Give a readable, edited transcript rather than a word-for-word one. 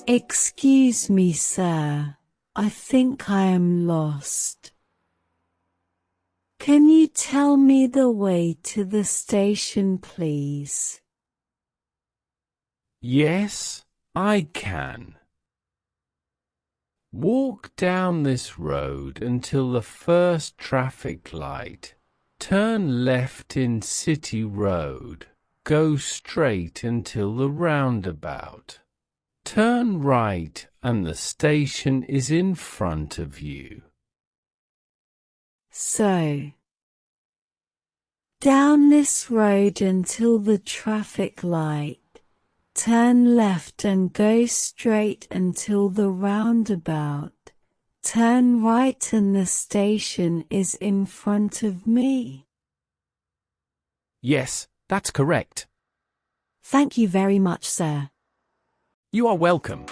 Excuse me, sir. I think I am lost. Can you tell me the way to the station, please? Yes, I can. Walk down this road until the first traffic light. Turn left in City Road. Go straight until the roundabout. Turn right and the station is in front of you. So, down this road until the traffic light. Turn left and go straight until the roundabout. Turn right and the station is in front of me. Yes, that's correct. Thank you very much, sir. You are welcome.